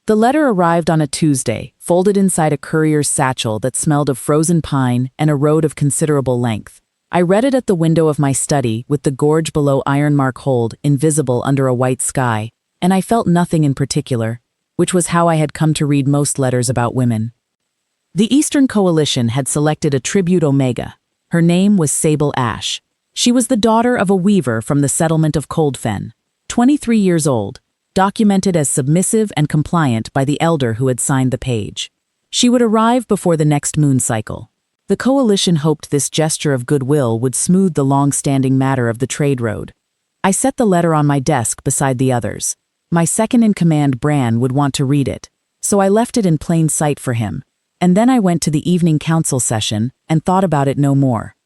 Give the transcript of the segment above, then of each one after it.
The letter arrived on a Tuesday, folded inside a courier's satchel that smelled of frozen pine and a road of considerable length. I read it at the window of my study, with the gorge below ironmark hold invisible under a white sky, and I felt nothing in particular, which was how I had come to read most letters about women. The Eastern Coalition had selected a tribute Omega. Her name was Sable Ash. She was the daughter of a weaver from the settlement of Coldfen, 23 years old, documented as submissive and compliant by the elder who had signed the page. She would arrive before the next moon cycle. The coalition hoped this gesture of goodwill would smooth the long-standing matter of the trade road. I set the letter on my desk beside the others. My second-in-command Bran would want to read it, so I left it in plain sight for him, and then I went to the evening council session and thought about it no more.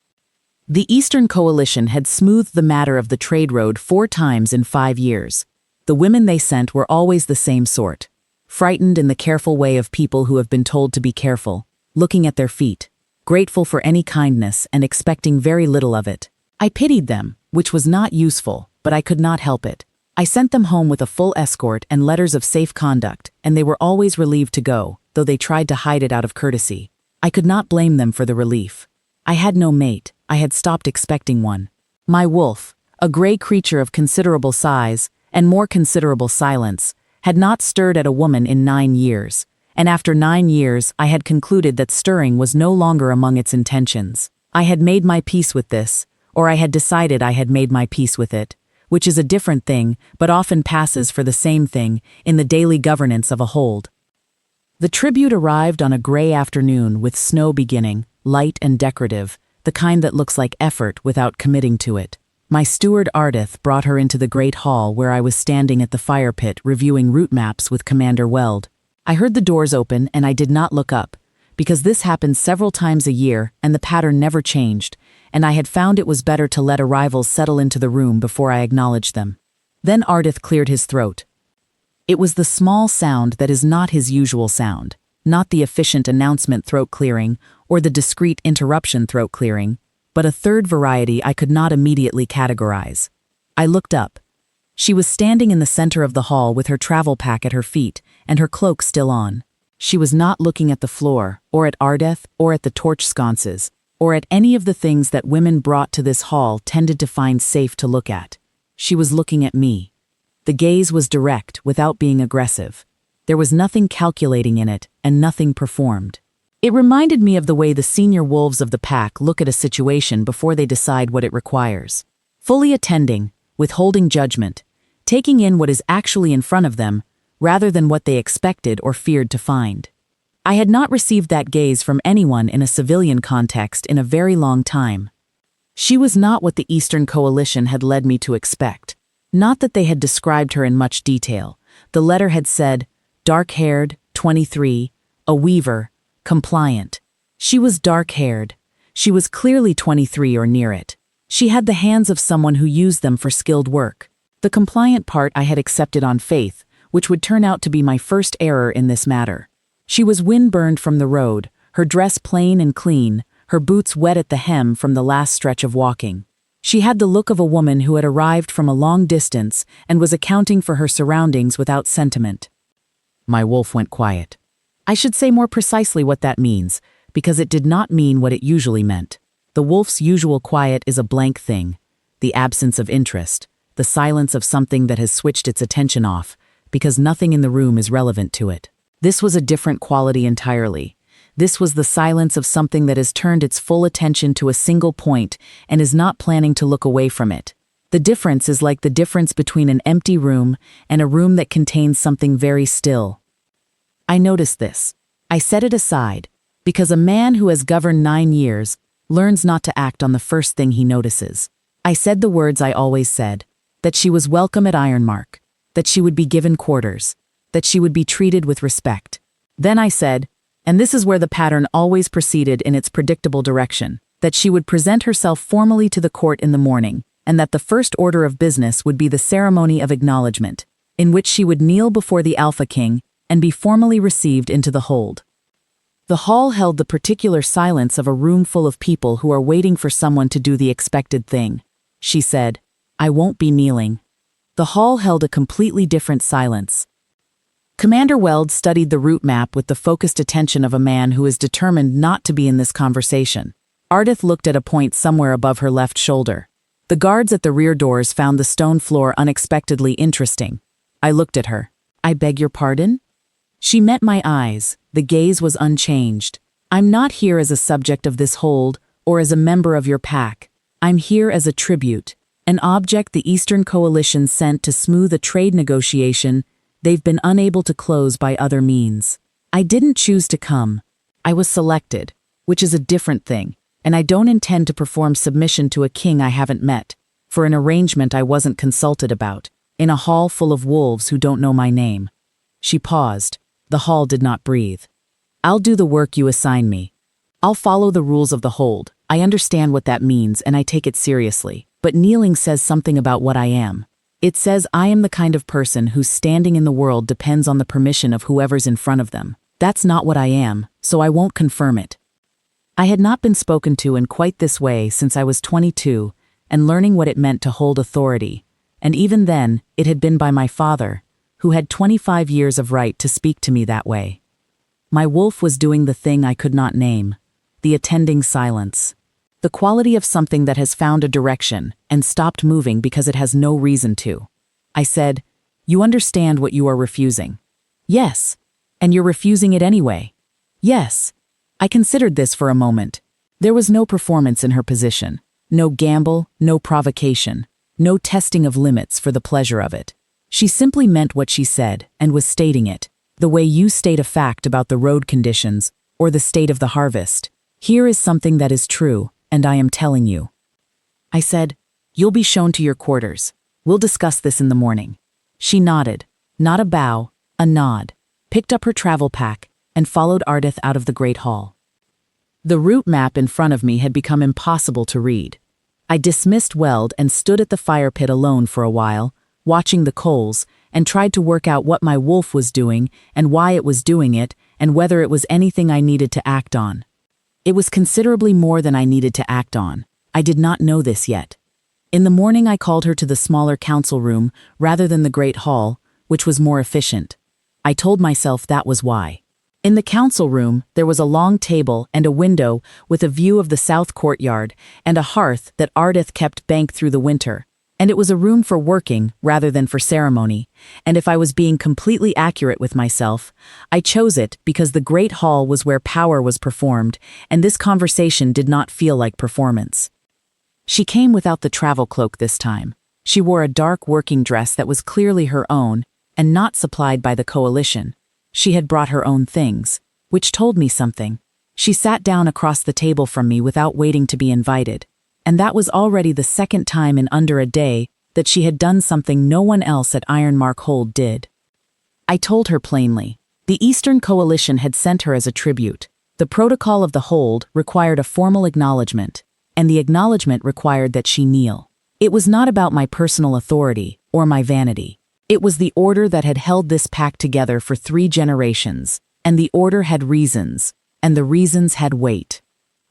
The Eastern Coalition had smoothed the matter of the trade road 4 times in 5 years. The women they sent were always the same sort, frightened in the careful way of people who have been told to be careful, looking at their feet, grateful for any kindness and expecting very little of it. I pitied them, which was not useful, but I could not help it. I sent them home with a full escort and letters of safe conduct, and they were always relieved to go, though they tried to hide it out of courtesy. I could not blame them for the relief. I had no mate. I had stopped expecting one. My wolf, a gray creature of considerable size and more considerable silence, had not stirred at a woman in 9 years, and after 9 years I had concluded that stirring was no longer among its intentions. I had made my peace with this, or I had decided I had made my peace with it, which is a different thing but often passes for the same thing in the daily governance of a hold. The tribute arrived on a gray afternoon with snow beginning, light and decorative, the kind that looks like effort without committing to it. My steward Ardith brought her into the great hall where I was standing at the fire pit reviewing route maps with Commander Weld. I heard the doors open and I did not look up, because this happens several times a year and the pattern never changed, and I had found it was better to let arrivals settle into the room before I acknowledged them. Then Ardith cleared his throat. It was the small sound that is not his usual sound, not the efficient announcement throat clearing or the discreet interruption throat clearing, but a third variety I could not immediately categorize. I looked up. She was standing in the center of the hall with her travel pack at her feet and her cloak still on. She was not looking at the floor, or at Ardeth, or at the torch sconces, or at any of the things that women brought to this hall tended to find safe to look at. She was looking at me. The gaze was direct, without being aggressive. There was nothing calculating in it, and nothing performed. It reminded me of the way the senior wolves of the pack look at a situation before they decide what it requires. Fully attending, withholding judgment, taking in what is actually in front of them, rather than what they expected or feared to find. I had not received that gaze from anyone in a civilian context in a very long time. She was not what the Eastern Coalition had led me to expect. Not that they had described her in much detail. The letter had said, dark-haired, 23, a weaver, compliant. She was dark-haired. She was clearly 23 or near it. She had the hands of someone who used them for skilled work. The compliant part I had accepted on faith, which would turn out to be my first error in this matter. She was wind-burned from the road, her dress plain and clean, her boots wet at the hem from the last stretch of walking. She had the look of a woman who had arrived from a long distance and was accounting for her surroundings without sentiment. My wolf went quiet. I should say more precisely what that means, because it did not mean what it usually meant. The wolf's usual quiet is a blank thing, the absence of interest, the silence of something that has switched its attention off, because nothing in the room is relevant to it. This was a different quality entirely. This was the silence of something that has turned its full attention to a single point and is not planning to look away from it. The difference is like the difference between an empty room and a room that contains something very still. I noticed this. I set it aside, because a man who has governed 9 years learns not to act on the first thing he notices. I said the words I always said, that she was welcome at Ironmark, that she would be given quarters, that she would be treated with respect. Then I said, and this is where the pattern always proceeded in its predictable direction, that she would present herself formally to the court in the morning, and that the first order of business would be the ceremony of acknowledgement, in which she would kneel before the Alpha King and be formally received into the hold. The hall held the particular silence of a room full of people who are waiting for someone to do the expected thing. She said, I won't be kneeling. The hall held a completely different silence. Commander Weld studied the route map with the focused attention of a man who is determined not to be in this conversation. Ardith looked at a point somewhere above her left shoulder. The guards at the rear doors found the stone floor unexpectedly interesting. I looked at her. "I beg your pardon?" She met my eyes. The gaze was unchanged. "I'm not here as a subject of this hold or as a member of your pack. I'm here as a tribute, an object the Eastern Coalition sent to smooth a trade negotiation they've been unable to close by other means. I didn't choose to come. I was selected, which is a different thing, and I don't intend to perform submission to a king I haven't met, for an arrangement I wasn't consulted about, in a hall full of wolves who don't know my name." She paused. The hall did not breathe. "I'll do the work you assign me. I'll follow the rules of the hold. I understand what that means and I take it seriously, but kneeling says something about what I am. It says I am the kind of person whose standing in the world depends on the permission of whoever's in front of them. That's not what I am, so I won't confirm it." I had not been spoken to in quite this way since I was 22 and learning what it meant to hold authority, and even then, it had been by my father, who had 25 years of right to speak to me that way. My wolf was doing the thing I could not name, the attending silence. The quality of something that has found a direction and stopped moving because it has no reason to. I said, "You understand what you are refusing?" "Yes." "And you're refusing it anyway?" "Yes." I considered this for a moment. There was no performance in her position, no gamble, no provocation, no testing of limits for the pleasure of it. She simply meant what she said and was stating it, the way you state a fact about the road conditions or the state of the harvest. Here is something that is true, and I am telling you. I said, "You'll be shown to your quarters. We'll discuss this in the morning." She nodded, not a bow, a nod, picked up her travel pack, and followed Ardith out of the great hall. The route map in front of me had become impossible to read. I dismissed Weld and stood at the fire pit alone for a while, watching the coals, and tried to work out what my wolf was doing and why it was doing it and whether it was anything I needed to act on. It was considerably more than I needed to act on. I did not know this yet. In the morning I called her to the smaller council room rather than the great hall, which was more efficient. I told myself that was why. In the council room, there was a long table and a window with a view of the south courtyard and a hearth that Ardith kept banked through the winter. And it was a room for working rather than for ceremony, and if I was being completely accurate with myself, I chose it because the great hall was where power was performed, and this conversation did not feel like performance. She came without the travel cloak this time. She wore a dark working dress that was clearly her own, and not supplied by the coalition. She had brought her own things, which told me something. She sat down across the table from me without waiting to be invited. And that was already the second time in under a day that she had done something no one else at Ironmark Hold did. I told her plainly. The Eastern Coalition had sent her as a tribute. The protocol of the hold required a formal acknowledgement, and the acknowledgement required that she kneel. It was not about my personal authority or my vanity. It was the order that had held this pack together for 3 generations, and the order had reasons, and the reasons had weight.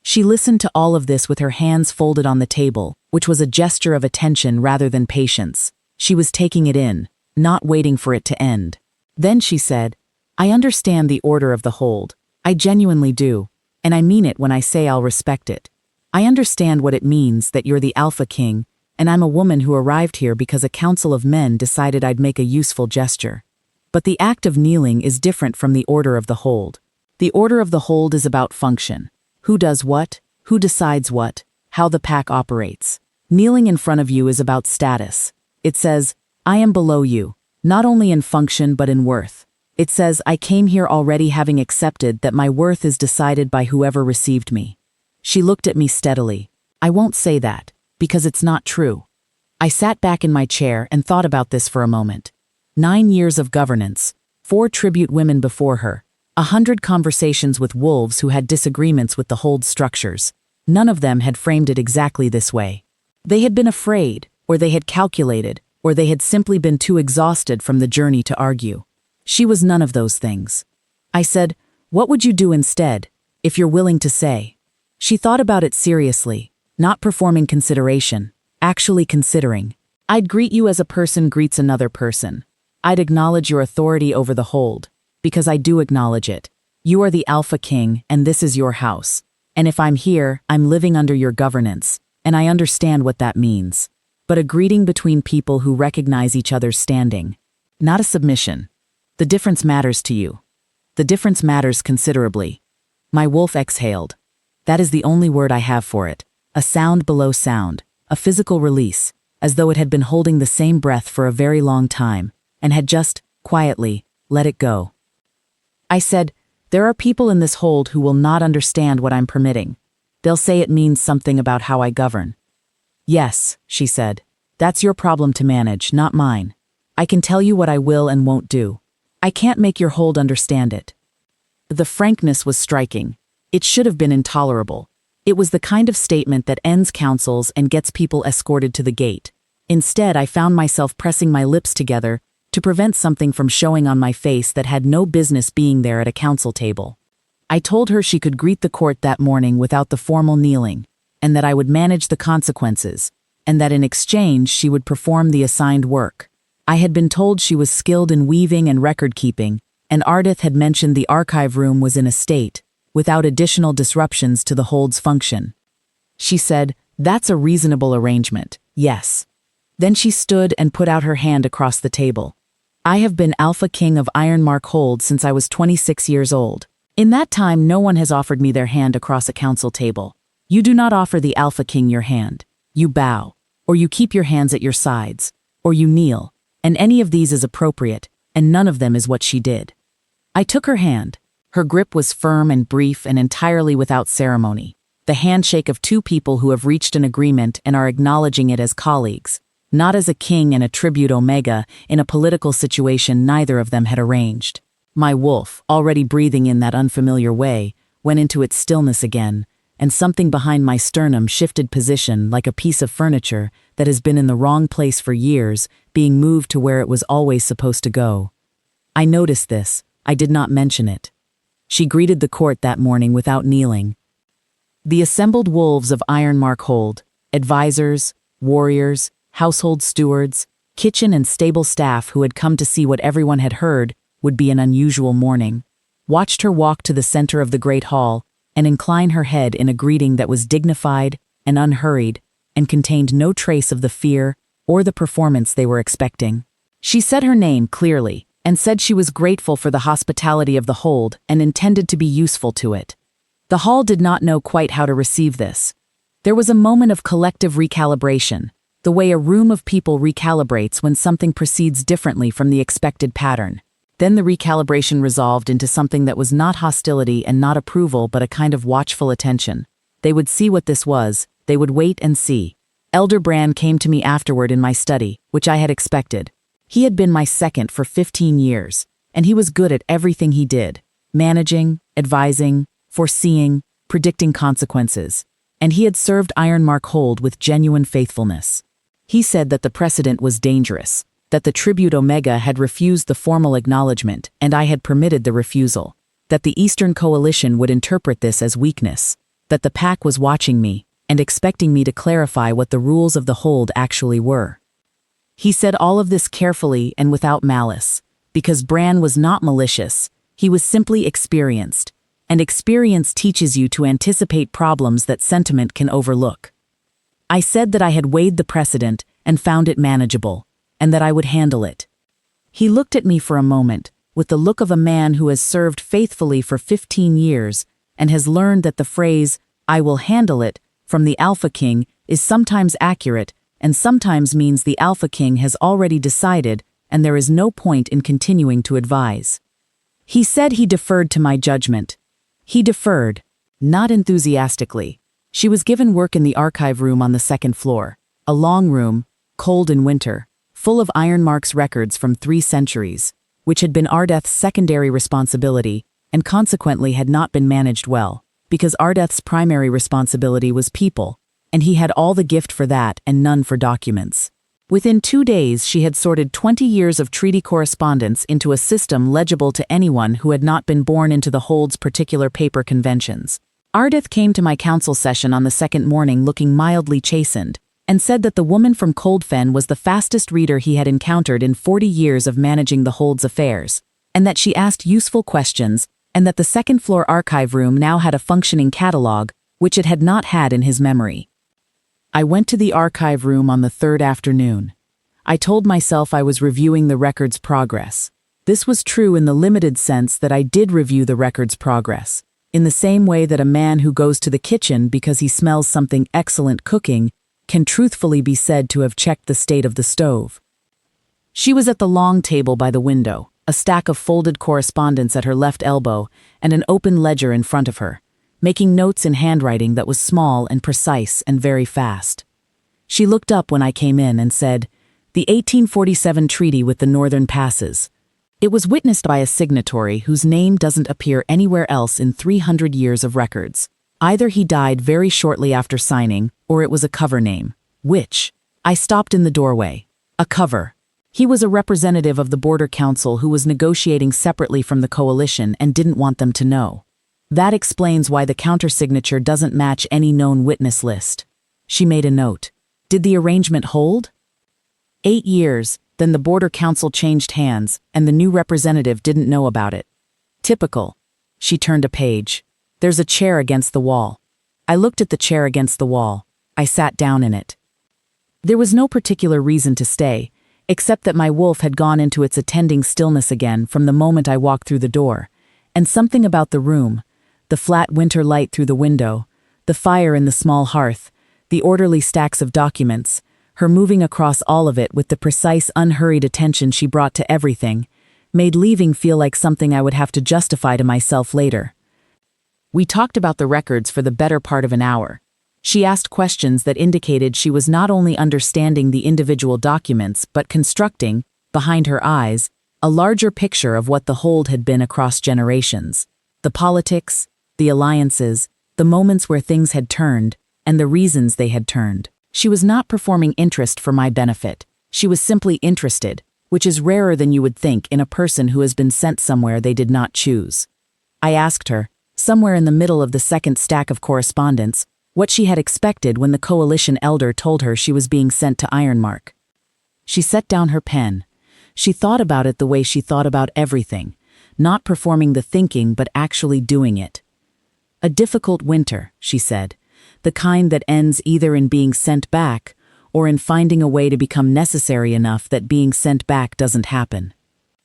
She listened to all of this with her hands folded on the table, which was a gesture of attention rather than patience. She was taking it in, not waiting for it to end. Then she said, "I understand the order of the hold. I genuinely do, and I mean it when I say I'll respect it. I understand what it means that you're the Alpha King, and I'm a woman who arrived here because a council of men decided I'd make a useful gesture. But the act of kneeling is different from the order of the hold. The order of the hold is about function. Who does what, who decides what, how the pack operates. Kneeling in front of you is about status. It says, I am below you, not only in function but in worth. It says, I came here already having accepted that my worth is decided by whoever received me." She looked at me steadily. "I won't say that, because it's not true." I sat back in my chair and thought about this for a moment. 9 years of governance, 4 tribute women before her, 100 conversations with wolves who had disagreements with the hold structures. None of them had framed it exactly this way. They had been afraid, or they had calculated, or they had simply been too exhausted from the journey to argue. She was none of those things. I said, "What would you do instead, if you're willing to say?" She thought about it seriously, not performing consideration, actually considering. "I'd greet you as a person greets another person. I'd acknowledge your authority over the hold, because I do acknowledge it. You are the Alpha King, and this is your house. And if I'm here, I'm living under your governance, and I understand what that means. But a greeting between people who recognize each other's standing. Not a submission. The difference matters to you. The difference matters considerably. My wolf exhaled. That is the only word I have for it. A sound below sound, a physical release, as though it had been holding the same breath for a very long time, and had just, quietly, let it go. I said, there are people in this hold who will not understand what I'm permitting. They'll say it means something about how I govern. Yes, she said. That's your problem to manage, not mine. I can tell you what I will and won't do. I can't make your hold understand it. The frankness was striking. It should have been intolerable. It was the kind of statement that ends councils and gets people escorted to the gate. Instead, I found myself pressing my lips together to prevent something from showing on my face that had no business being there at a council table. I told her she could greet the court that morning without the formal kneeling, and that I would manage the consequences, and that in exchange she would perform the assigned work. I had been told she was skilled in weaving and record-keeping, and Ardith had mentioned the archive room was in a state, without additional disruptions to the hold's function. She said, that's a reasonable arrangement, yes. Then she stood and put out her hand across the table. I have been Alpha King of Ironmark Hold since I was 26 years old. In that time, no one has offered me their hand across a council table. You do not offer the Alpha King your hand. You bow, or you keep your hands at your sides, or you kneel, and any of these is appropriate, and none of them is what she did. I took her hand. Her grip was firm and brief and entirely without ceremony. The handshake of two people who have reached an agreement and are acknowledging it as colleagues, not as a king and a tribute omega in a political situation neither of them had arranged. My wolf, already breathing in that unfamiliar way, went into its stillness again, and something behind my sternum shifted position like a piece of furniture that has been in the wrong place for years, being moved to where it was always supposed to go. I noticed this. I did not mention it. She greeted the court that morning without kneeling. The assembled wolves of Ironmark Hold, advisors, warriors, household stewards, kitchen and stable staff who had come to see what everyone had heard would be an unusual morning, watched her walk to the center of the great hall and incline her head in a greeting that was dignified and unhurried and contained no trace of the fear or the performance they were expecting. She said her name clearly and said she was grateful for the hospitality of the hold and intended to be useful to it. The hall did not know quite how to receive this. There was a moment of collective recalibration, the way a room of people recalibrates when something proceeds differently from the expected pattern. Then the recalibration resolved into something that was not hostility and not approval but a kind of watchful attention. They would see what this was, they would wait and see. Elder Bran came to me afterward in my study, which I had expected. He had been my second for 15 years, and he was good at everything he did, managing, advising, foreseeing, predicting consequences, and he had served Ironmark Hold with genuine faithfulness. He said that the precedent was dangerous, that the tribute Omega had refused the formal acknowledgement and I had permitted the refusal, that the Eastern Coalition would interpret this as weakness, that the pack was watching me and expecting me to clarify what the rules of the hold actually were. He said all of this carefully and without malice, because Bran was not malicious, he was simply experienced, and experience teaches you to anticipate problems that sentiment can overlook. I said that I had weighed the precedent and found it manageable, and that I would handle it. He looked at me for a moment, with the look of a man who has served faithfully for 15 years and has learned that the phrase, "I will handle it," from the Alpha King is sometimes accurate and sometimes means the Alpha King has already decided and there is no point in continuing to advise. He said he deferred to my judgment. He deferred, not enthusiastically. She was given work in the archive room on the second floor, a long room, cold in winter, full of Ironmark's records from 3 centuries, which had been Ardeth's secondary responsibility and consequently had not been managed well, because Ardeth's primary responsibility was people, and he had all the gift for that and none for documents. Within 2 days she had sorted 20 years of treaty correspondence into a system legible to anyone who had not been born into the hold's particular paper conventions. Ardeth came to my council session on the second morning looking mildly chastened, and said that the woman from Coldfen was the fastest reader he had encountered in 40 years of managing the hold's affairs, and that she asked useful questions, and that the second-floor archive room now had a functioning catalog, which it had not had in his memory. I went to the archive room on the third afternoon. I told myself I was reviewing the record's progress. This was true in the limited sense that I did review the record's progress, in the same way that a man who goes to the kitchen because he smells something excellent cooking can truthfully be said to have checked the state of the stove. She was at the long table by the window, a stack of folded correspondence at her left elbow and an open ledger in front of her, making notes in handwriting that was small and precise and very fast. She looked up when I came in and said, "The 1847 treaty with the Northern Passes." It was witnessed by a signatory whose name doesn't appear anywhere else in 300 years of records. Either he died very shortly after signing, or it was a cover name. Which? I stopped in the doorway. A cover. He was a representative of the Border Council who was negotiating separately from the coalition and didn't want them to know. That explains why the countersignature doesn't match any known witness list. She made a note. Did the arrangement hold? 8 years, then the Border Council changed hands, and the new representative didn't know about it. Typical. She turned a page. There's a chair against the wall. I looked at the chair against the wall. I sat down in it. There was no particular reason to stay, except that my wolf had gone into its attending stillness again from the moment I walked through the door, and something about the room, the flat winter light through the window, the fire in the small hearth, the orderly stacks of documents, her moving across all of it with the precise, unhurried attention she brought to everything, made leaving feel like something I would have to justify to myself later. We talked about the records for the better part of an hour. She asked questions that indicated she was not only understanding the individual documents but constructing, behind her eyes, a larger picture of what the hold had been across generations. The politics, the alliances, the moments where things had turned, and the reasons they had turned. She was not performing interest for my benefit. She was simply interested, which is rarer than you would think in a person who has been sent somewhere they did not choose. I asked her, somewhere in the middle of the second stack of correspondence, what she had expected when the coalition elder told her she was being sent to Ironmark. She set down her pen. She thought about it the way she thought about everything, not performing the thinking but actually doing it. A difficult winter, she said, the kind that ends either in being sent back or in finding a way to become necessary enough that being sent back doesn't happen.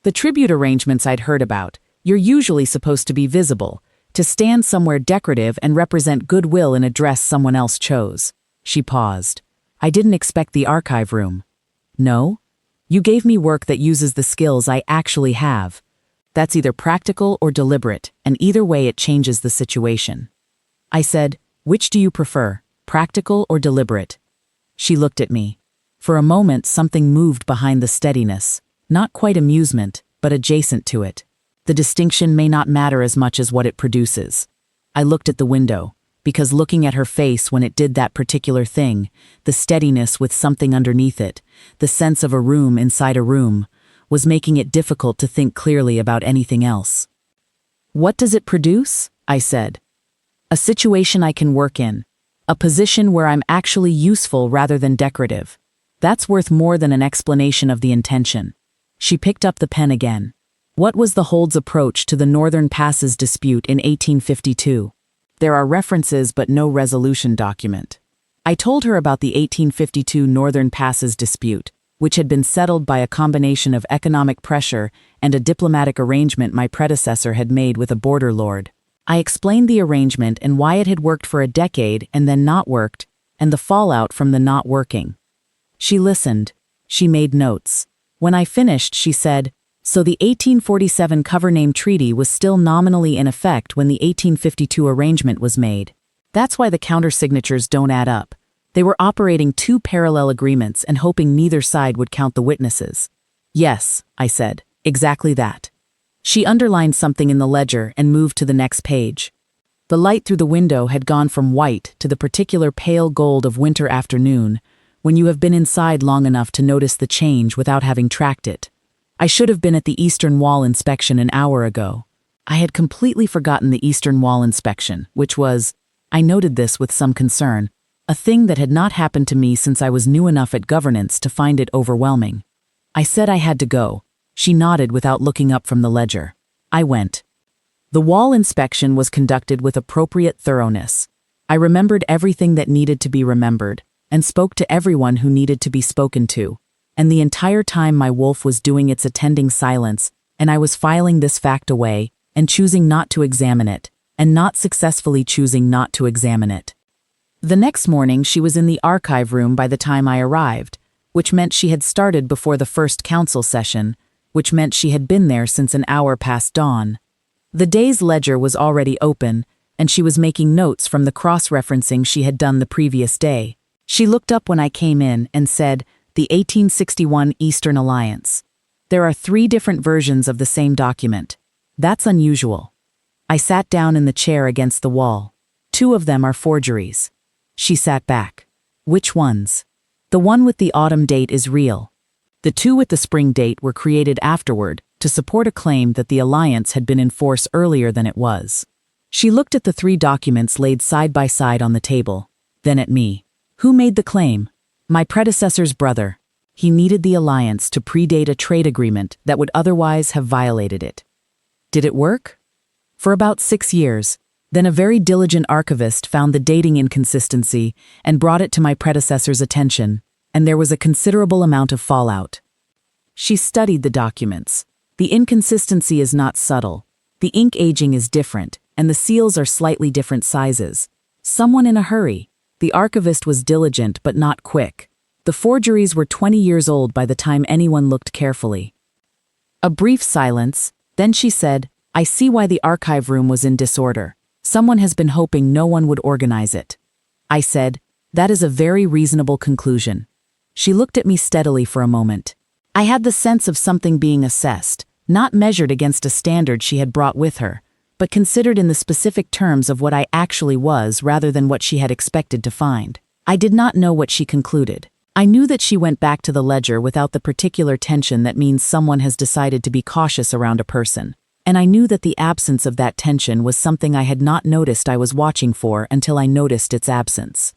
The tribute arrangements I'd heard about, you're usually supposed to be visible, to stand somewhere decorative and represent goodwill in a dress someone else chose. She paused. I didn't expect the archive room. No? You gave me work that uses the skills I actually have. That's either practical or deliberate, and either way it changes the situation. I said, which do you prefer, practical or deliberate? She looked at me. For a moment something moved behind the steadiness, not quite amusement, but adjacent to it. The distinction may not matter as much as what it produces. I looked at the window, because looking at her face when it did that particular thing, the steadiness with something underneath it, the sense of a room inside a room, was making it difficult to think clearly about anything else. What does it produce? I said. A situation I can work in. A position where I'm actually useful rather than decorative. That's worth more than an explanation of the intention. She picked up the pen again. What was the hold's approach to the Northern Passes dispute in 1852? There are references but no resolution document. I told her about the 1852 Northern Passes dispute, which had been settled by a combination of economic pressure and a diplomatic arrangement my predecessor had made with a border lord. I explained the arrangement and why it had worked for a decade and then not worked, and the fallout from the not working. She listened. She made notes. When I finished, she said, so the 1847 cover name treaty was still nominally in effect when the 1852 arrangement was made. That's why the countersignatures don't add up. They were operating two parallel agreements and hoping neither side would count the witnesses. Yes, I said, exactly that. She underlined something in the ledger and moved to the next page. The light through the window had gone from white to the particular pale gold of winter afternoon, when you have been inside long enough to notice the change without having tracked it. I should have been at the Eastern Wall inspection an hour ago. I had completely forgotten the Eastern Wall inspection, which was, I noted this with some concern, a thing that had not happened to me since I was new enough at governance to find it overwhelming. I said I had to go. She nodded without looking up from the ledger. I went. The wall inspection was conducted with appropriate thoroughness. I remembered everything that needed to be remembered, and spoke to everyone who needed to be spoken to. And the entire time my wolf was doing its attending silence, and I was filing this fact away, and choosing not to examine it, and not successfully choosing not to examine it. The next morning she was in the archive room by the time I arrived, which meant she had started before the first council session, which meant she had been there since an hour past dawn. The day's ledger was already open, and she was making notes from the cross-referencing she had done the previous day. She looked up when I came in and said, "The 1861 Eastern Alliance." There are 3 different versions of the same document. That's unusual. I sat down in the chair against the wall. 2 of them are forgeries. She sat back. Which ones? The one with the autumn date is real. The 2 with the spring date were created afterward to support a claim that the alliance had been in force earlier than it was. She looked at the 3 documents laid side by side on the table, then at me. Who made the claim? My predecessor's brother. He needed the alliance to predate a trade agreement that would otherwise have violated it. Did it work? For about 6 years. Then a very diligent archivist found the dating inconsistency and brought it to my predecessor's attention, and there was a considerable amount of fallout. She studied the documents. The inconsistency is not subtle. The ink aging is different, and the seals are slightly different sizes. Someone in a hurry. The archivist was diligent but not quick. The forgeries were 20 years old by the time anyone looked carefully. A brief silence, then she said, "I see why the archive room was in disorder. Someone has been hoping no one would organize it." I said, "That is a very reasonable conclusion." She looked at me steadily for a moment. I had the sense of something being assessed, not measured against a standard she had brought with her, but considered in the specific terms of what I actually was rather than what she had expected to find. I did not know what she concluded. I knew that she went back to the ledger without the particular tension that means someone has decided to be cautious around a person. And I knew that the absence of that tension was something I had not noticed I was watching for until I noticed its absence.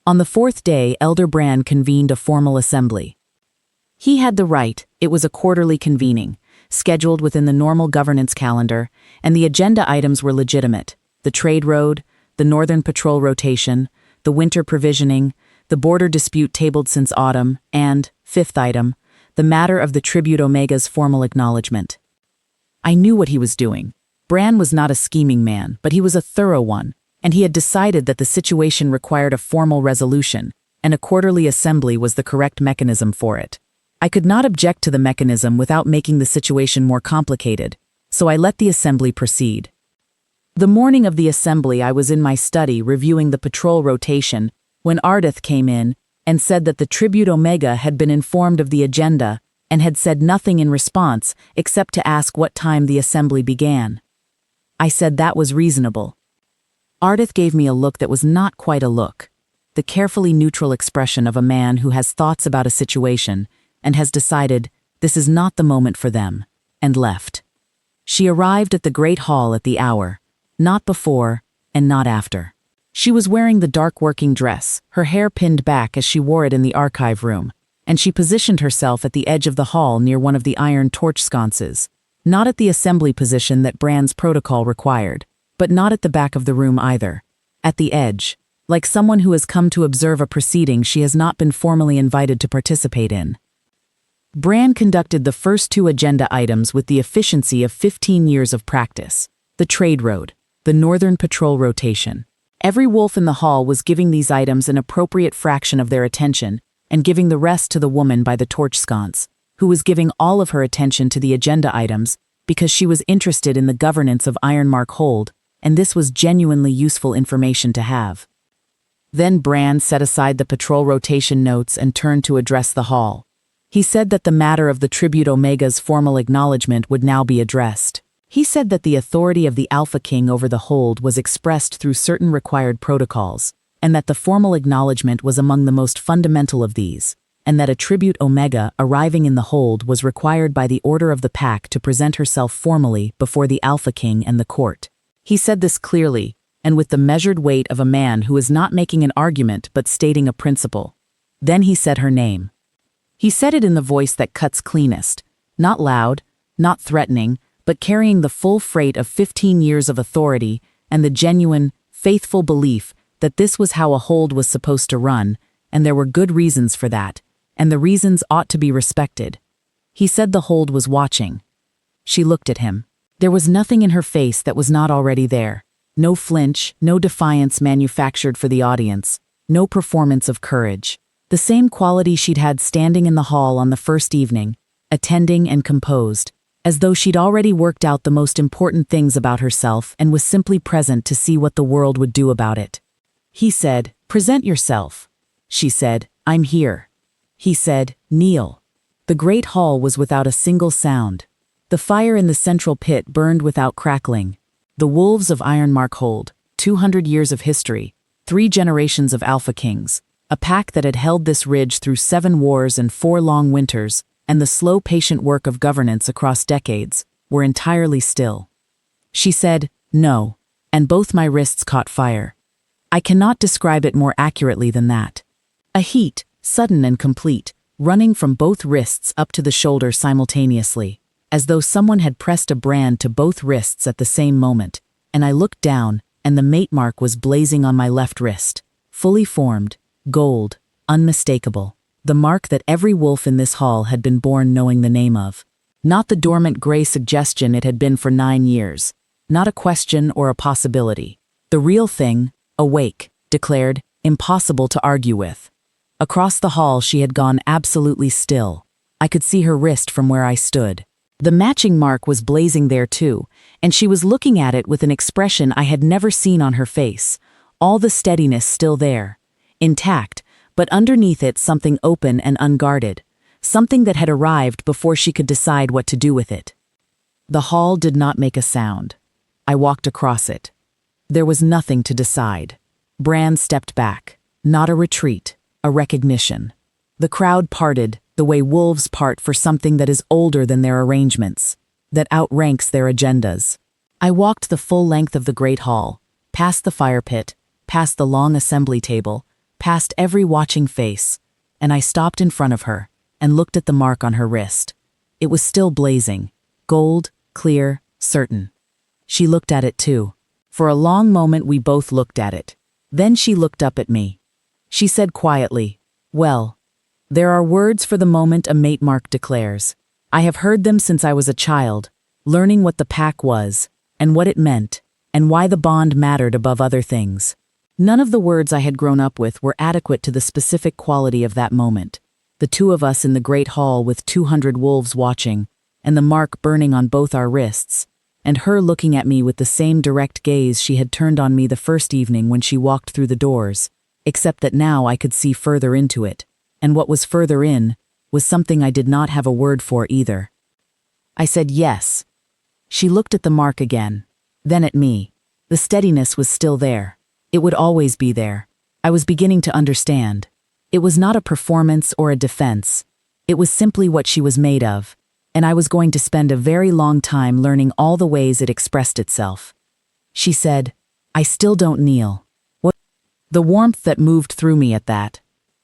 On the 4th day, Elder Brand convened a formal assembly. He had the right. It was a quarterly convening, scheduled within the normal governance calendar, and the agenda items were legitimate: the trade road, the Northern Patrol rotation, the winter provisioning, the border dispute tabled since autumn, and, 5th item, the matter of the Tribute Omega's formal acknowledgement. I knew what he was doing. Bran was not a scheming man, but he was a thorough one, and he had decided that the situation required a formal resolution, and a quarterly assembly was the correct mechanism for it. I could not object to the mechanism without making the situation more complicated, so I let the assembly proceed. The morning of the assembly I was in my study reviewing the patrol rotation when Ardith came in and said that the Tribute Omega had been informed of the agenda and had said nothing in response except to ask what time the assembly began. I said that was reasonable. Ardith gave me a look that was not quite a look, the carefully neutral expression of a man who has thoughts about a situation and has decided this is not the moment for them, and left. She arrived at the great hall at the hour, not before and not after. She was wearing the dark working dress, her hair pinned back as she wore it in the archive room, and she positioned herself at the edge of the hall near one of the iron torch sconces, not at the assembly position that Bran's protocol required, but not at the back of the room either. At the edge, like someone who has come to observe a proceeding she has not been formally invited to participate in. Bran conducted the first 2 agenda items with the efficiency of 15 years of practice: the trade road, the Northern Patrol rotation. Every wolf in the hall was giving these items an appropriate fraction of their attention and giving the rest to the woman by the torch sconce, who was giving all of her attention to the agenda items because she was interested in the governance of Ironmark Hold, and this was genuinely useful information to have. Then Bran set aside the patrol rotation notes and turned to address the hall. He said that the matter of the Tribute Omega's formal acknowledgement would now be addressed. He said that the authority of the Alpha King over the Hold was expressed through certain required protocols, and that the formal acknowledgement was among the most fundamental of these, and that a Tribute Omega arriving in the Hold was required by the order of the Pack to present herself formally before the Alpha King and the court. He said this clearly, and with the measured weight of a man who is not making an argument but stating a principle. Then he said her name. He said it in the voice that cuts cleanest, not loud, not threatening, but carrying the full freight of 15 years of authority and the genuine, faithful belief that this was how a hold was supposed to run, and there were good reasons for that, and the reasons ought to be respected. He said the hold was watching. She looked at him. There was nothing in her face that was not already there. No flinch, no defiance manufactured for the audience, no performance of courage. The same quality she'd had standing in the hall on the first evening, attending and composed, as though she'd already worked out the most important things about herself and was simply present to see what the world would do about it. He said, "Present yourself." She said, "I'm here." He said, "Kneel." The great hall was without a single sound. The fire in the central pit burned without crackling. The wolves of Ironmark hold, 200 years of history, 3 generations of Alpha Kings, a pack that had held this ridge through 7 wars and 4 long winters, and the slow patient work of governance across decades, were entirely still. She said, "No," and both my wrists caught fire. I cannot describe it more accurately than that. A heat, sudden and complete, running from both wrists up to the shoulder simultaneously, as though someone had pressed a brand to both wrists at the same moment, and I looked down, and the mate mark was blazing on my left wrist, fully formed, gold, unmistakable, the mark that every wolf in this hall had been born knowing the name of. Not the dormant gray suggestion it had been for 9 years, not a question or a possibility. The real thing, awake, declared, impossible to argue with. Across the hall she had gone absolutely still. I could see her wrist from where I stood. The matching mark was blazing there too, and she was looking at it with an expression I had never seen on her face, all the steadiness still there, intact, but underneath it something open and unguarded, something that had arrived before she could decide what to do with it. The hall did not make a sound. I walked across it. There was nothing to decide. Bran stepped back. Not a retreat, a recognition. The crowd parted the way wolves part for something that is older than their arrangements, that outranks their agendas. I walked the full length of the great hall, past the fire pit, past the long assembly table, past every watching face, and I stopped in front of her and looked at the mark on her wrist. It was still blazing, gold, clear, certain. She looked at it too. For a long moment we both looked at it. Then she looked up at me. She said quietly, "Well, there are words for the moment a mate mark declares. I have heard them since I was a child, learning what the pack was, and what it meant, and why the bond mattered above other things. None of the words I had grown up with were adequate to the specific quality of that moment. The two of us in the great hall with 200 wolves watching, and the mark burning on both our wrists, and her looking at me with the same direct gaze she had turned on me the first evening when she walked through the doors, except that now I could see further into it, and what was further in was something I did not have a word for either. I said yes. She looked at the mark again, then at me. The steadiness was still there. It would always be there. I was beginning to understand. It was not a performance or a defense. It was simply what she was made of, and I was going to spend a very long time learning all the ways it expressed itself. She said, "I still don't kneel." What? The warmth that moved through me at that.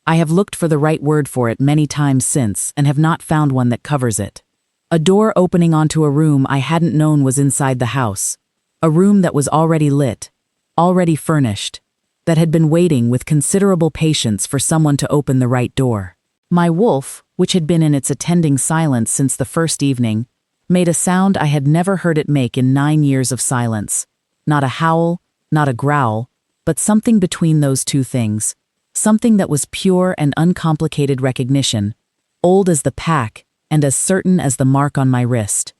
I have looked for the right word for it many times since and have not found one that covers it. A door opening onto a room I hadn't known was inside the house. A room that was already lit, already furnished, that had been waiting with considerable patience for someone to open the right door. My wolf, which had been in its attending silence since the first evening, made a sound I had never heard it make in 9 years of silence. Not a howl, not a growl, but something between those two things. Something that was pure and uncomplicated recognition, old as the pack and as certain as the mark on my wrist.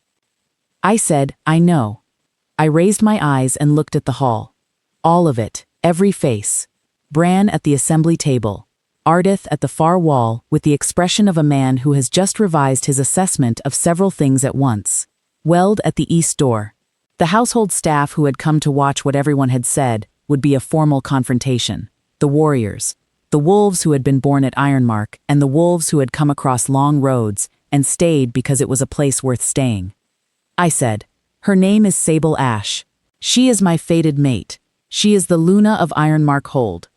I said, "I know." I raised my eyes and looked at the hall. All of it, every face. Bran at the assembly table, Ardith at the far wall with the expression of a man who has just revised his assessment of several things at once. Weld at the east door. The household staff who had come to watch what everyone had said would be a formal confrontation. The warriors. The wolves who had been born at Ironmark and the wolves who had come across long roads and stayed because it was a place worth staying. I said, "Her name is Sable Ash. She is my fated mate. She is the Luna of Ironmark Hold.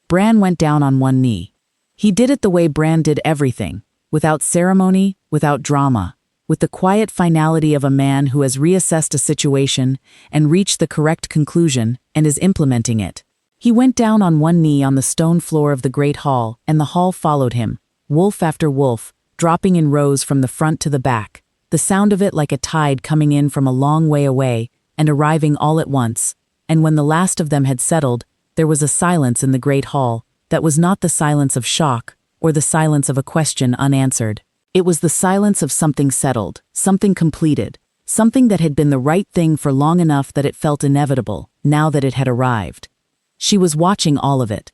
Bran went down on one knee. He did it the way Bran did everything, without ceremony, without drama, with the quiet finality of a man who has reassessed a situation and reached the correct conclusion and is implementing it. He went down on one knee on the stone floor of the great hall, and the hall followed him, wolf after wolf, dropping in rows from the front to the back, the sound of it like a tide coming in from a long way away and arriving all at once. And when the last of them had settled, there was a silence in the great hall that was not the silence of shock or the silence of a question unanswered. It was the silence of something settled, something completed, something that had been the right thing for long enough that it felt inevitable, now that it had arrived. She was watching all of it.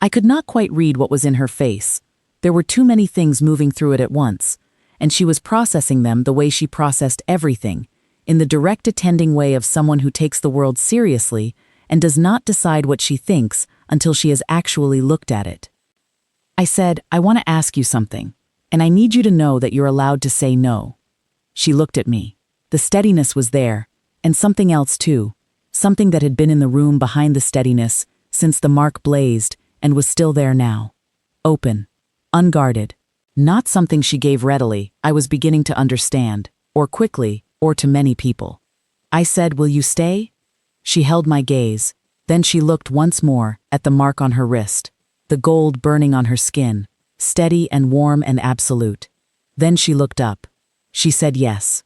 I could not quite read what was in her face. There were too many things moving through it at once, and she was processing them the way she processed everything, in the direct attending way of someone who takes the world seriously and does not decide what she thinks until she has actually looked at it. I said, I want to ask you something, and I need you to know that you're allowed to say no. She looked at me. The steadiness was there, and something else too, something that had been in the room behind the steadiness since the mark blazed and was still there now. Open, unguarded, not something she gave readily, I was beginning to understand, or quickly, or to many people. I said, will you stay? She held my gaze. Then she looked once more at the mark on her wrist, the gold burning on her skin, steady and warm and absolute. Then she looked up. She said yes.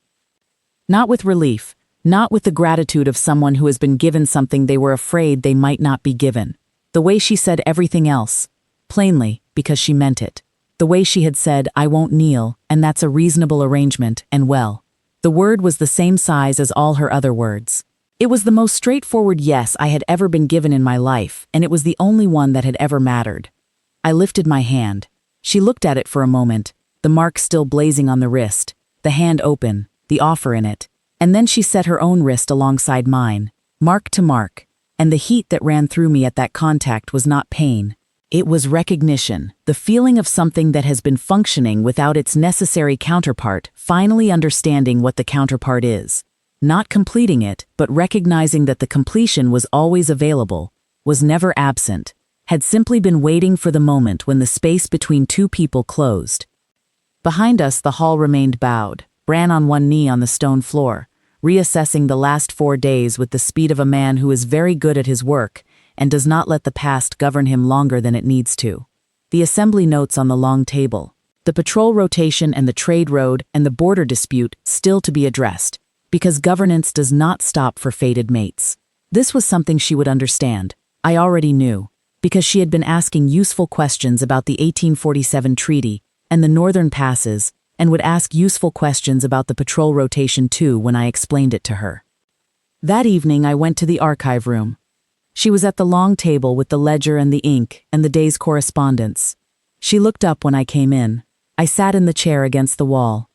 Not with relief, not with the gratitude of someone who has been given something they were afraid they might not be given. The way she said everything else, plainly, because she meant it. The way she had said, I won't kneel, and that's a reasonable arrangement, and well. The word was the same size as all her other words. It was the most straightforward yes I had ever been given in my life, and it was the only one that had ever mattered. I lifted my hand. She looked at it for a moment, the mark still blazing on the wrist, the hand open, the offer in it, and then she set her own wrist alongside mine, mark to mark, and the heat that ran through me at that contact was not pain. It was recognition, the feeling of something that has been functioning without its necessary counterpart, finally understanding what the counterpart is. Not completing it, but recognizing that the completion was always available, was never absent, had simply been waiting for the moment when the space between two people closed. Behind us, the hall remained bowed, Bran on one knee on the stone floor, reassessing the last 4 days with the speed of a man who is very good at his work and does not let the past govern him longer than it needs to. The assembly notes on the long table, the patrol rotation and the trade road and the border dispute still to be addressed, because governance does not stop for fated mates. This was something she would understand, I already knew, because she had been asking useful questions about the 1847 treaty and the northern passes, and would ask useful questions about the patrol rotation too when I explained it to her. That evening I went to the archive room. She was at the long table with the ledger and the ink and the day's correspondence. She looked up when I came in. I sat in the chair against the wall.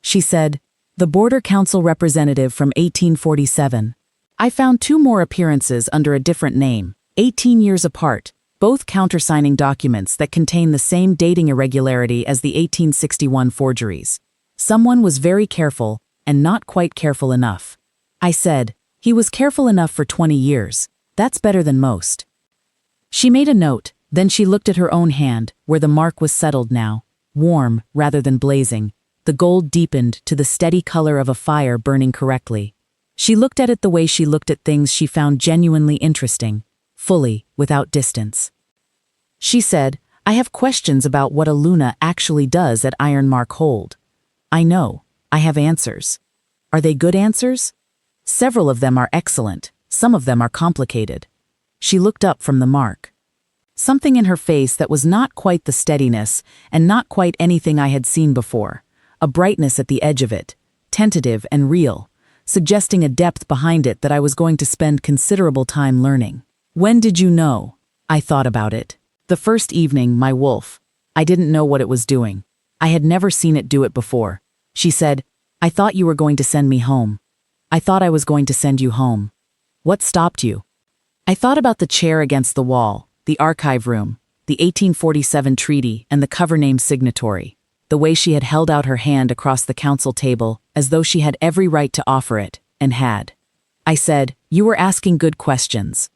She said, the Border Council representative from 1847. I found 2 more appearances under a different name, 18 years apart, both countersigning documents that contain the same dating irregularity as the 1861 forgeries. Someone was very careful and not quite careful enough. I said, he was careful enough for 20 years. That's better than most. She made a note, then she looked at her own hand, where the mark was settled now, warm rather than blazing. The gold deepened to the steady color of a fire burning correctly. She looked at it the way she looked at things she found genuinely interesting, fully, without distance. She said, I have questions about what a Luna actually does at Ironmark Hold. I know, I have answers. Are they good answers? Several of them are excellent. Some of them are complicated. She looked up from the mark. Something in her face that was not quite the steadiness and not quite anything I had seen before. A brightness at the edge of it, tentative and real, suggesting a depth behind it that I was going to spend considerable time learning. When did you know? I thought about it. The first evening, my wolf. I didn't know what it was doing. I had never seen it do it before. She said, I thought you were going to send me home. I thought I was going to send you home. What stopped you? I thought about the chair against the wall, the archive room, the 1847 treaty, and the cover name signatory, the way she had held out her hand across the council table as though she had every right to offer it, and had. I said, you were asking good questions.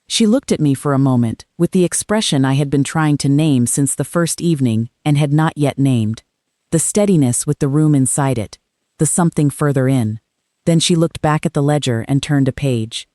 She looked at me for a moment, with the expression I had been trying to name since the first evening and had not yet named. The steadiness with the room inside it, the something further in. Then she looked back at the ledger and turned a page.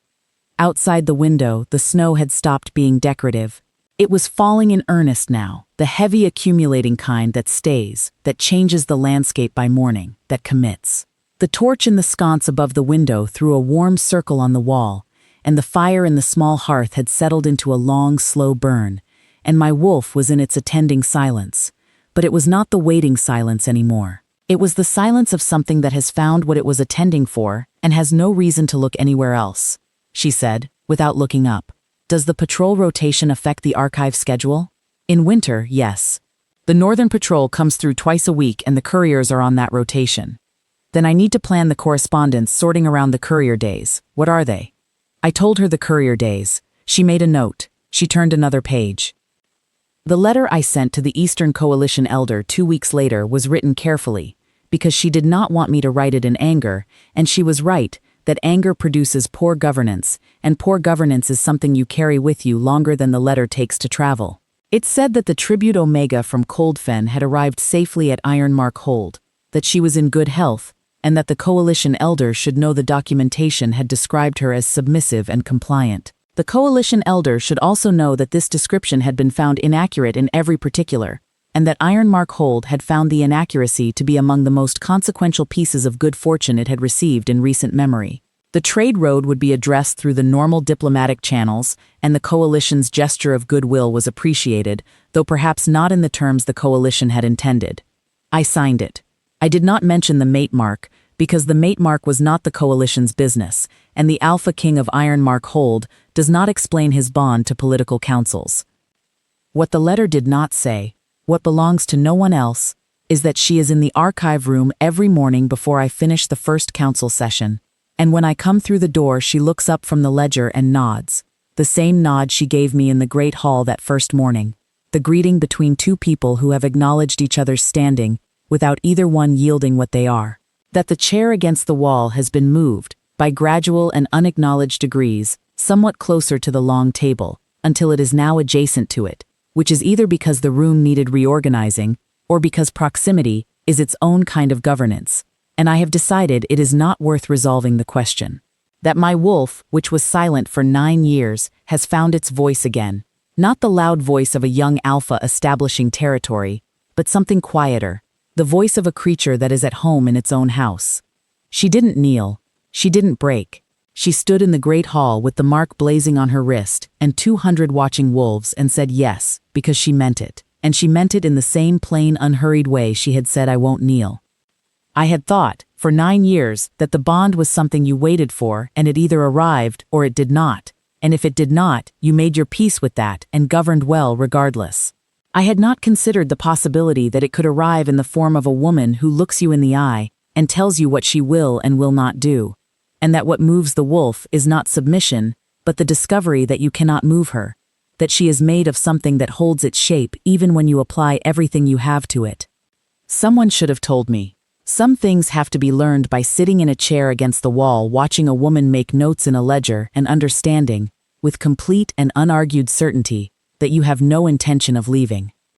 Outside the window, the snow had stopped being decorative. It was falling in earnest now, the heavy accumulating kind that stays, that changes the landscape by morning, that commits. The torch in the sconce above the window threw a warm circle on the wall, and the fire in the small hearth had settled into a long, slow burn, and my wolf was in its attending silence. But it was not the waiting silence anymore. It was the silence of something that has found what it was attending for and has no reason to look anywhere else. She said, without looking up. Does the patrol rotation affect the archive schedule? In winter, yes. The Northern Patrol comes through twice a week and the couriers are on that rotation. Then I need to plan the correspondence sorting around the courier days. What are they? I told her the courier days. She made a note. She turned another page. The letter I sent to the Eastern Coalition elder 2 weeks later was written carefully, because she did not want me to write it in anger, and she was right, that anger produces poor governance, and poor governance is something you carry with you longer than the letter takes to travel. It said that the tribute Omega from Coldfen had arrived safely at Ironmark Hold, that she was in good health, and that the coalition elder should know the documentation had described her as submissive and compliant. The coalition elder should also know that this description had been found inaccurate in every particular, and that Ironmark Hold had found the inaccuracy to be among the most consequential pieces of good fortune it had received in recent memory. The trade road would be addressed through the normal diplomatic channels, and the coalition's gesture of goodwill was appreciated, though perhaps not in the terms the coalition had intended. I signed it. I did not mention the mate mark, because the mate mark was not the coalition's business, and the Alpha King of Ironmark Hold does not explain his bond to political councils. What the letter did not say, what belongs to no one else, is that she is in the archive room every morning before I finish the first council session, and when I come through the door she looks up from the ledger and nods, the same nod she gave me in the great hall that first morning, the greeting between two people who have acknowledged each other's standing, without either one yielding what they are. That the chair against the wall has been moved, by gradual and unacknowledged degrees, somewhat closer to the long table, until it is now adjacent to it, which is either because the room needed reorganizing, or because proximity is its own kind of governance, and I have decided it is not worth resolving the question. That my wolf, which was silent for 9 years, has found its voice again, not the loud voice of a young alpha establishing territory, but something quieter, the voice of a creature that is at home in its own house. She didn't kneel. She didn't break. She stood in the great hall with the mark blazing on her wrist and 200 watching wolves and said yes, because she meant it. And she meant it in the same plain, unhurried way she had said I won't kneel. I had thought, for 9 years, that the bond was something you waited for and it either arrived or it did not. And if it did not, you made your peace with that and governed well regardless. I had not considered the possibility that it could arrive in the form of a woman who looks you in the eye and tells you what she will and will not do, and that what moves the wolf is not submission, but the discovery that you cannot move her, that she is made of something that holds its shape even when you apply everything you have to it. Someone should have told me. Some things have to be learned by sitting in a chair against the wall watching a woman make notes in a ledger and understanding, with complete and unargued certainty, that you have no intention of leaving.